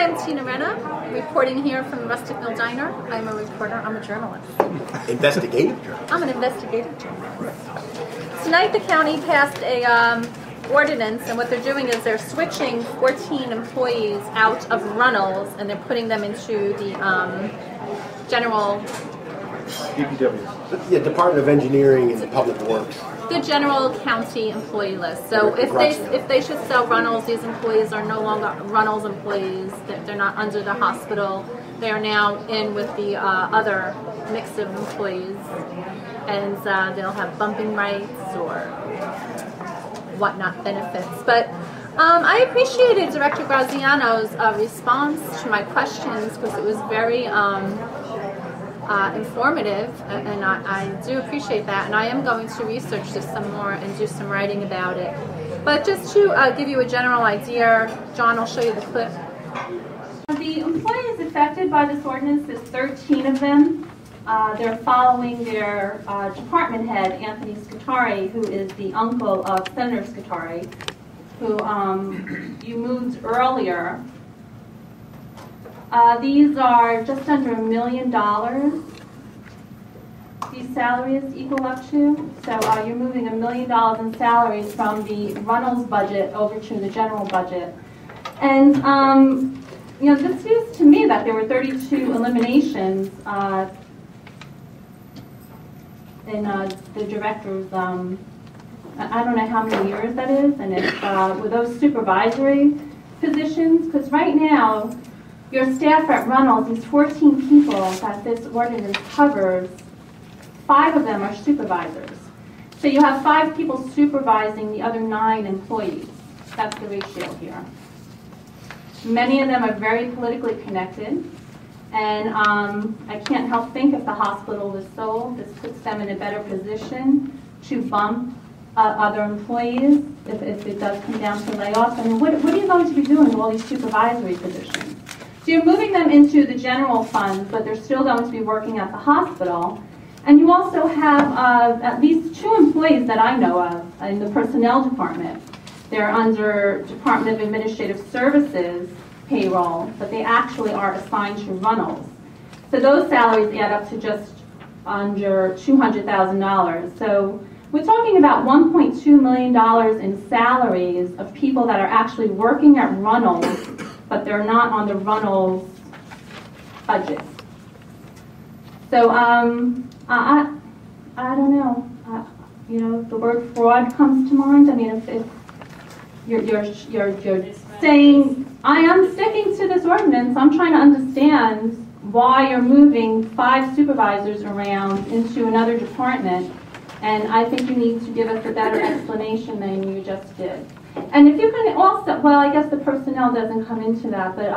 Hi, I'm Tina Renna, reporting here from the Rustic Mill Diner. I'm a reporter. I'm a journalist. Investigative journalist. I'm an investigative journalist. Tonight the county passed a ordinance, and what they're doing is they're switching 14 employees out of Runnells, and they're putting them into the general... DPW. Yeah, Department of Engineering and Public Works. The general county employee list. So if they should sell Runnells, these employees are no longer Runnells employees. They're not under the hospital. They are now in with the other mix of employees, and they'll have bumping rights or whatnot benefits. But I appreciated Director Graziano's response to my questions because it was very informative, and I do appreciate that, and I am going to research this some more and do some writing about it. But just to give you a general idea, John will show you the clip. The employees affected by this ordinance, there's 13 of them. They're following their department head, Anthony Scutari, who is the uncle of Senator Scutari, who you moved earlier. These are just under $1 million. These salaries equal up to. So you're moving $1 million in salaries from the Runnells budget over to the general budget. And you know, this seems to me that there were 32 eliminations in the director's. I don't know how many years that is, and if with those supervisory positions, because right now. Your staff at Runnells, these 14 people that this ordinance covers, 5 of them are supervisors. So you have 5 people supervising the other 9 employees. That's the ratio here. Many of them are very politically connected. And I can't help think if the hospital was sold, this puts them in a better position to bump other employees if it does come down to layoffs. I mean, what are you going to be doing with all these supervisory positions? So you're moving them into the general fund, but they're still going to be working at the hospital. And you also have at least 2 employees that I know of in the personnel department. They're under Department of Administrative Services payroll, but they actually are assigned to Runnells. So those salaries add up to just under $200,000. So we're talking about $1.2 million in salaries of people that are actually working at Runnells, but they're not on the Runnells budget. So I don't know. You know, the word fraud comes to mind. I mean, if you're saying I am sticking to this ordinance, I'm trying to understand why you're moving 5 supervisors around into another department, and I think you need to give us a better explanation than you just did. And if you can also, well, I guess the personnel doesn't come into that, but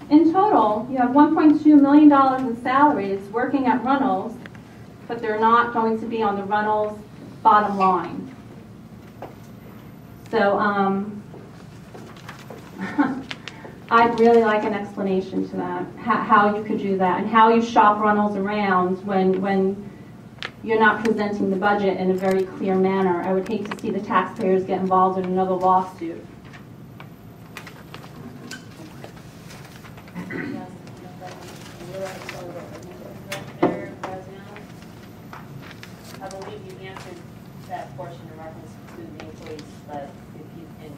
in total, you have $1.2 million in salaries working at Runnells, but they're not going to be on the Runnells bottom line. So I'd really like an explanation to that, how you could do that, and how you shop Runnells around when you're not presenting the budget in a very clear manner. I would hate to see the taxpayers get involved in another lawsuit. I believe you answered that portion in reference to the employees, but if you can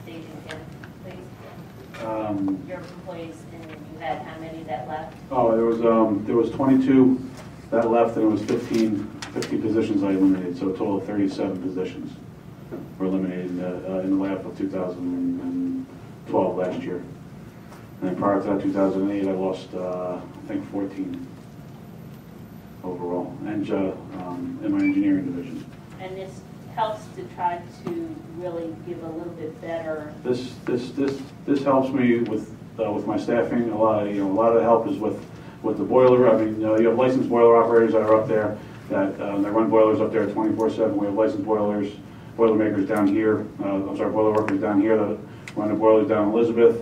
state it again, please. Your employees, and you had how many that left? Oh, there was 22 that left, and it was 50 positions I eliminated, so a total of 37 positions were eliminated in the layoff of 2012 last year. And then prior to that, 2008, I lost, I think, 14 overall, and in my engineering division. And this helps to try to really give a little bit better. This helps me with my staffing. A lot of the help is with the boiler. I mean, you have licensed boiler operators that are up there that they run boilers up there 24/7. We have licensed boiler makers down here. Boiler workers down here that run the boilers down in Elizabeth.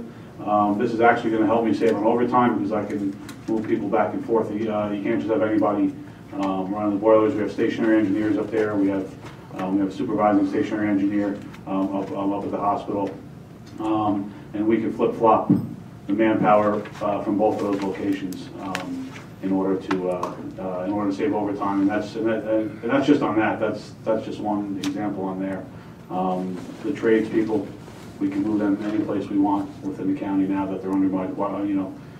This is actually going to help me save on overtime because I can move people back and forth. You can't just have anybody running the boilers. We have stationary engineers up there. We have a supervising stationary engineer up at the hospital, and we can flip-flop manpower from both of those locations in order to save overtime, and that's just on that. That's just one example on there. The tradespeople, we can move them any place we want within the county now that they're under my,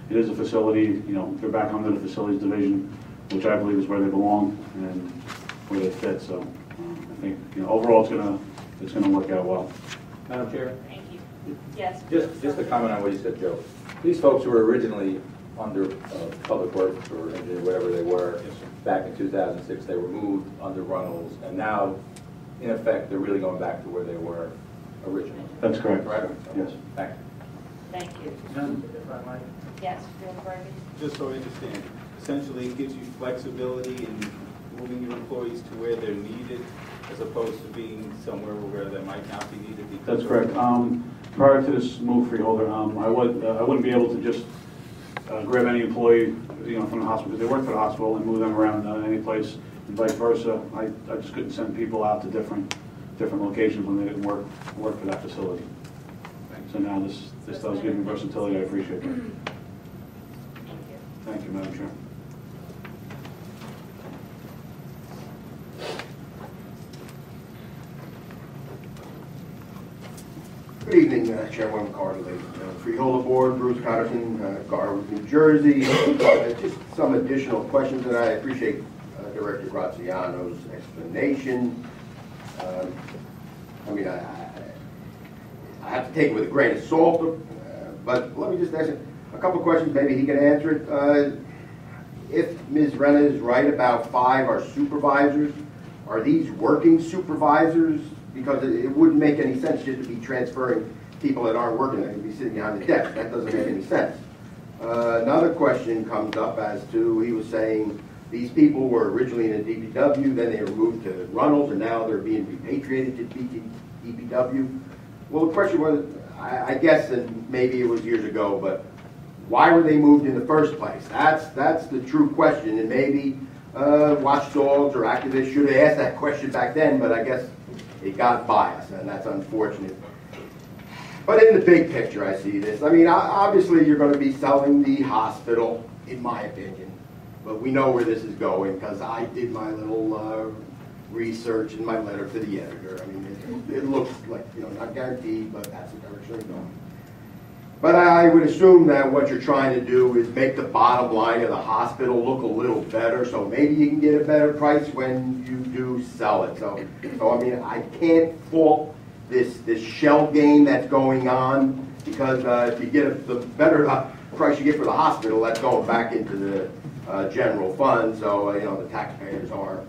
it is a facility. They're back under the facilities division, which I believe is where they belong and where they fit. So I think overall it's gonna work out well. Madam Chair, Thank you. Yes. just a comment on what you said, Joe. These folks who were originally under Public Works or engineer, whatever they were, back in 2006, they were moved under Runnells, and now, in effect, they're really going back to where they were originally. That's correct. Right? Yes. Thank you. Thank you. If I might. Yes, Bill Burgess. Just so I understand, essentially it gives you flexibility in moving your employees to where they're needed as opposed to being somewhere where they might not be needed because That's correct. Prior to this move, Freeholder, I wouldn't be able to just grab any employee, from the hospital, because they work for the hospital, and move them around any place, and vice versa. I just couldn't send people out to different locations when they didn't work for that facility. So now this does give me versatility. I appreciate that. Thank you. Thank you, Madam Chair. Good evening, Chairwoman Cartley, Freeholder Board, Bruce Cotterton, Garwood, New Jersey. Just some additional questions, and I appreciate Director Graziano's explanation. I have to take it with a grain of salt, but let me just ask a couple of questions. Maybe he can answer it. If Ms. Renna is right about 5 are supervisors, are these working supervisors? Because it wouldn't make any sense just to be transferring people that aren't working. They could be sitting behind the desk. That doesn't make any sense. Another question comes up as to, he was saying these people were originally in the DPW, then they were moved to Runnells, and now they're being repatriated to DPW. Well, the question was, I guess, and maybe it was years ago, but why were they moved in the first place? That's the true question, and maybe watchdogs or activists should have asked that question back then, but I guess it got by us, and that's unfortunate. But in the big picture, I see this. Obviously, you're going to be selling the hospital, in my opinion, but we know where this is going because I did my little research in my letter to the editor. It looks like, not guaranteed, but that's the direction it's going. But I would assume that what you're trying to do is make the bottom line of the hospital look a little better, so maybe you can get a better price when you do sell it. So I can't fault this shell game that's going on, because if you get the better price you get for the hospital, that's going back into the general fund, so the taxpayers are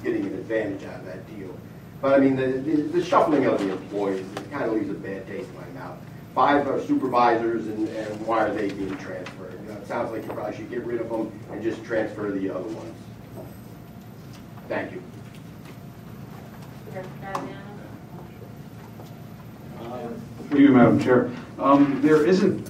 getting an advantage out of that deal. But the shuffling of the employees, it kind of leaves a bad taste in my mouth. 5 are supervisors, and why are they being transferred? It sounds like you probably should get rid of them and just transfer the other ones. Thank you. For you, Madam Chair, there isn't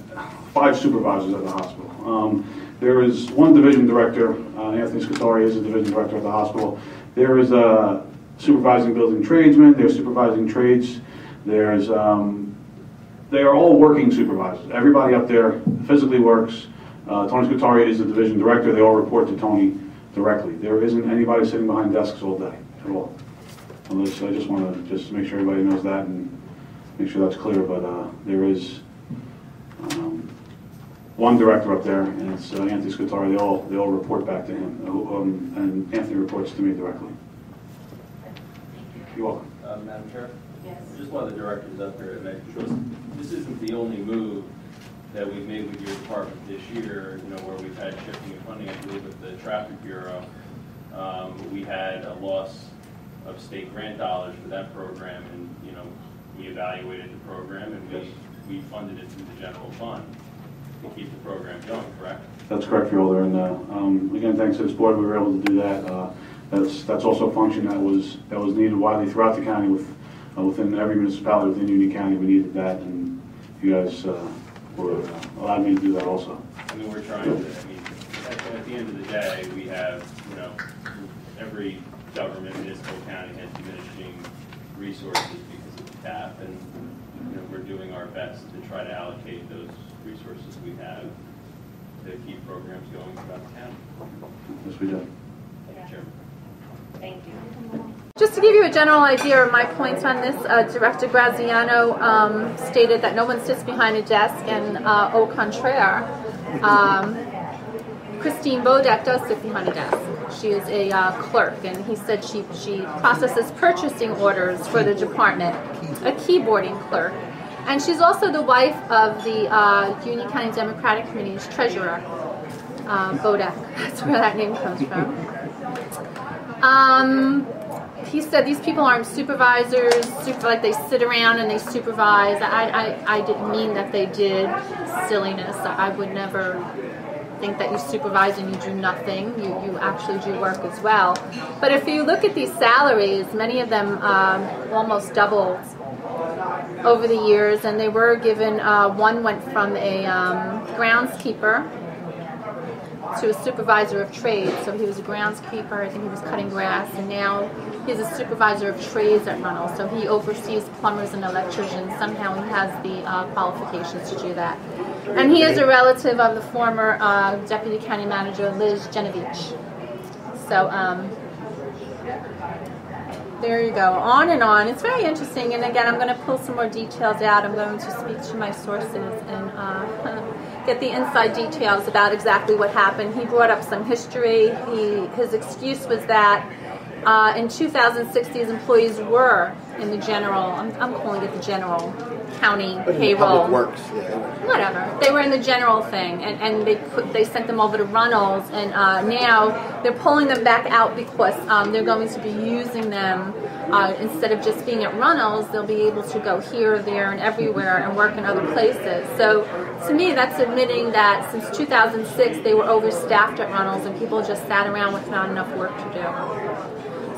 5 supervisors at the hospital. There is one division director. Anthony Scutari is a division director at the hospital. There is a supervising building tradesmen. There's supervising trades. There's they are all working supervisors. Everybody up there physically works. Tony Scutari is the division director. They all report to Tony directly. There isn't anybody sitting behind desks all day at all. Unless I just want to just make sure everybody knows that and make sure that's clear. But there is one director up there, and it's Anthony Scutari. They all report back to him, and Anthony reports to me directly. You're welcome. Madam Chair? Yes. Just one of the directors up here, and I'm sure this isn't the only move that we've made with your department this year, where we've had shifting of funding. I believe with the Traffic Bureau, we had a loss of state grant dollars for that program, and we evaluated the program, and we funded it through the general fund to keep the program going, correct? That's correct, Fielder. And again, thanks to this board, we were able to do that. That's also a function that was needed widely throughout the county within every municipality within Union County. We needed that, and you guys were allowed me to do that also. We're trying to. At the end of the day, we have every government, municipal, county has diminishing resources because of the cap, and we're doing our best to try to allocate those resources we have to keep programs going throughout the county. Yes, we do. Thank you, Chairman. Thank you. Just to give you a general idea of my points on this, Director Graziano stated that no one sits behind a desk, and au contraire, Christine Bodek does sit behind a desk. She is a clerk, and he said she processes purchasing orders for the department, a keyboarding clerk. And she's also the wife of the Union County Democratic Committee's treasurer, Bodek. That's where that name comes from. He said these people aren't supervisors, like they sit around and they supervise. I didn't mean that they did silliness. I would never think that you supervise and you do nothing. You actually do work as well. But if you look at these salaries, many of them almost doubled over the years, and they were given, one went from a groundskeeper to a supervisor of trade. So he was a groundskeeper, I think he was cutting grass, and now he's a supervisor of trades at Runnells. So he oversees plumbers and electricians. Somehow he has the qualifications to do that. And he is a relative of the former Deputy County Manager, Liz Genovich. So there you go, on and on. It's very interesting, and again, I'm going to pull some more details out. I'm going to speak to my sources and get the inside details about exactly what happened. He brought up some history. His excuse was that in 2006, these employees were in the general, I'm calling it the general county payroll. Public Works, yeah. Whatever. They were in the general thing, and they sent them over to Runnells, and now they're pulling them back out because they're going to be using them instead of just being at Runnells. They'll be able to go here, there, and everywhere and work in other places. So to me, that's admitting that since 2006 they were overstaffed at Runnells and people just sat around with not enough work to do.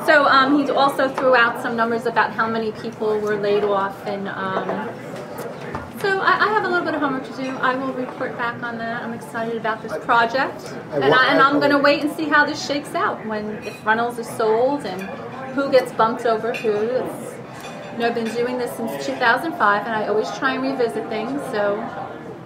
So he also threw out some numbers about how many people were laid off, and so I have a little bit of homework to do. I will report back on that. I'm excited about this project, and I'm going to wait and see how this shakes out if Runnells is sold and who gets bumped over who. I've been doing this since 2005, and I always try and revisit things. So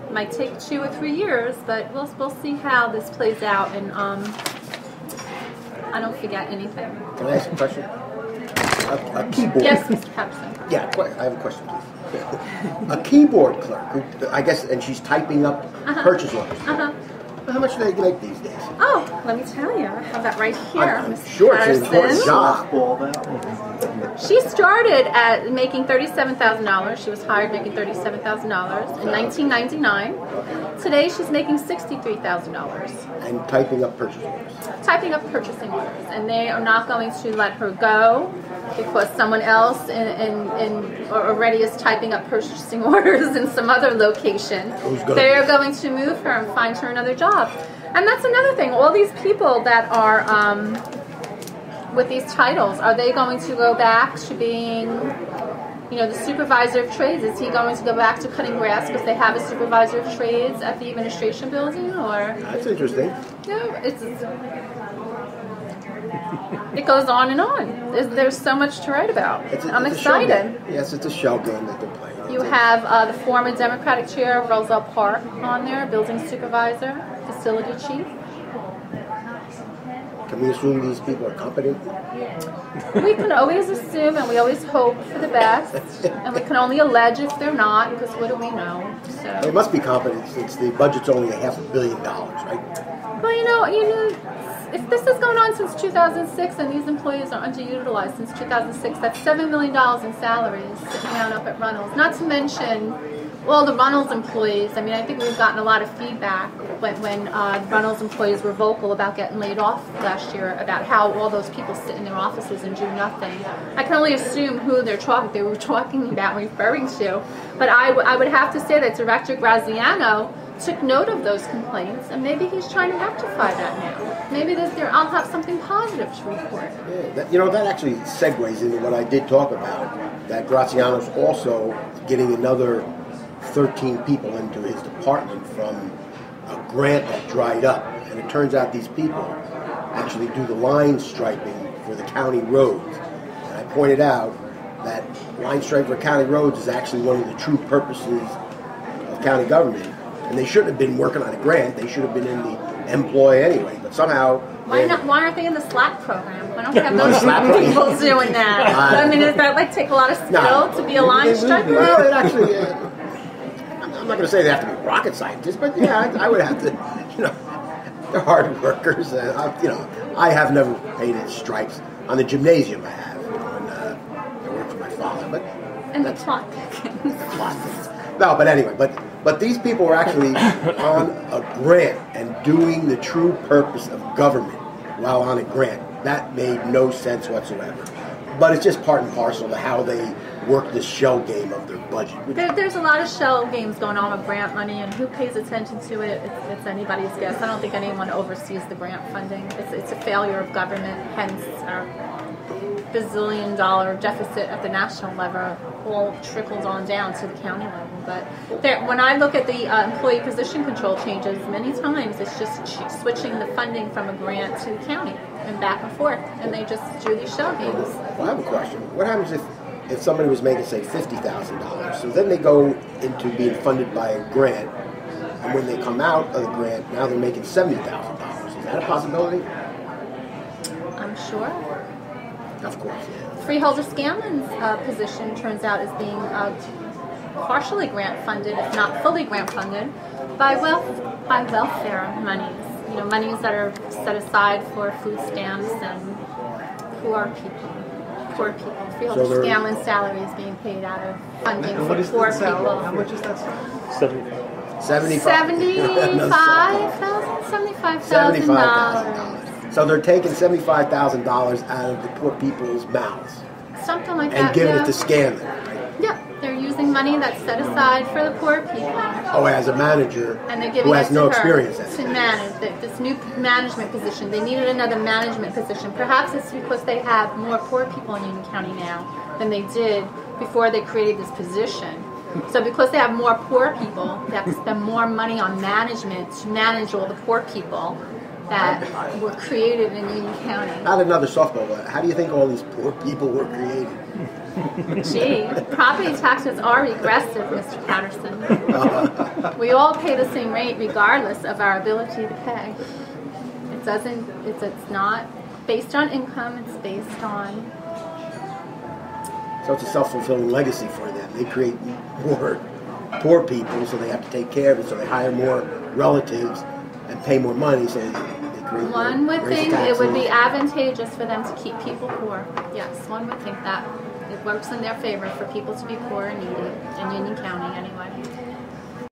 it might take 2 or 3 years, but we'll see how this plays out, and I don't forget anything. Can I ask a question? A keyboard. Yes, Mr. Pepson. Yeah, I have a question, please. A keyboard clerk, I guess, and she's typing up purchase orders. How much do they make these days? Oh, let me tell you. I have that right here, I'm Mr. sure it's an important Patterson. job. She started at making $37,000. She was hired making $37,000 in 1999. Today she's making $63,000. And typing up purchase orders. Typing up purchasing orders, and they are not going to let her go because someone else already is typing up purchasing orders in some other location. They are going to move her and find her another job. And that's another thing. All these people that are with these titles, are they going to go back to being, the supervisor of trades? Is he going to go back to cutting grass because they have a supervisor of trades at the administration building? Or That's interesting. It goes on and on. There's so much to write about. I'm excited. Yes, it's a shell game that they're playing. You have the former Democratic chair of Roselle Park on there, building supervisor, facility chief. Can we assume these people are competent? We can always assume, and we always hope for the best, and we can only allege if they're not, because what do we know? So. They must be competent since the budget's only $500 million, right? Well, if this is going on since 2006 and these employees are underutilized since 2006, that's $7 million in salaries sitting down up at Runnells. Not to mention all the Runnells employees. I mean, I think we've gotten a lot of feedback when Runnells employees were vocal about getting laid off last year about how all those people sit in their offices and do nothing. I can only assume who they were talking about, referring to. But I would have to say that Director Graziano took note of those complaints, and maybe he's trying to rectify that now. Maybe I'll have something positive to report. Yeah, that actually segues into what I did talk about, that Graziano's also getting another 13 people into his department from a grant that dried up. And it turns out these people actually do the line striping for the county roads. And I pointed out that line striping for county roads is actually one of the true purposes of county government. and they shouldn't have been working on a grant. They should have been in the employ anyway. But somehow, Why aren't they in the SLAP program? Why don't they have those people doing that? I mean, does that like take a lot of skill to be a line striker? Well, it actually. I'm not going to say they have to be rocket scientists, but yeah, I would have to. You know, they're hard workers, and I have never painted stripes on the gymnasium. I have when I worked for my father, but And the clock. No, but anyway, but these people were actually on a grant and doing the true purpose of government while on a grant. That made no sense whatsoever. But it's just part and parcel to how they work this shell game of their budget. There's a lot of shell games going on with grant money, and who pays attention to it? It's anybody's guess. I don't think anyone oversees the grant funding. It's a failure of government, hence our bazillion-dollar deficit at the national level all trickles on down to the county level. But when I look at the employee position control changes, many times it's just switching the funding from a grant to the county and back and forth, and they just do these shell games. Well, I have a question. What happens if somebody was making, say, $50,000, so then they go into being funded by a grant, and when they come out of the grant, now they're making $70,000. Is that a possibility? I'm sure. Of course, yeah. Freeholder Scanlon's position turns out is being partially grant funded, if not fully grant funded, by welfare monies. You know, monies that are set aside for food stamps and poor people. Freeholder Scanlon's salary is being paid out of funding for poor people. How much is that? $75,000. So they're taking $75,000 out of the poor people's mouths. Something like that. And giving it to Scanlon. Yeah, they're using money that's set aside for the poor people. Oh, as a manager And they're giving who has it to no her experience to manage this new management position. They needed another management position. Perhaps it's because they have more poor people in Union County now than they did before they created this position. So because they have more poor people, they have to spend more money on management to manage all the poor people that were created in Union County. Not another softball, but how do you think all these poor people were created? Gee, property taxes are regressive, Mr. Patterson. We all pay the same rate regardless of our ability to pay. It's not based on income, it's based on... So it's a self-fulfilling legacy for them. They create more poor people, so they have to take care of it, so they hire more relatives and pay more money, so they create One would raise think taxes. it would be advantageous for them to keep people poor. Yes, one would think that. It works in their favor for people to be poor and needy, in Union County anyway.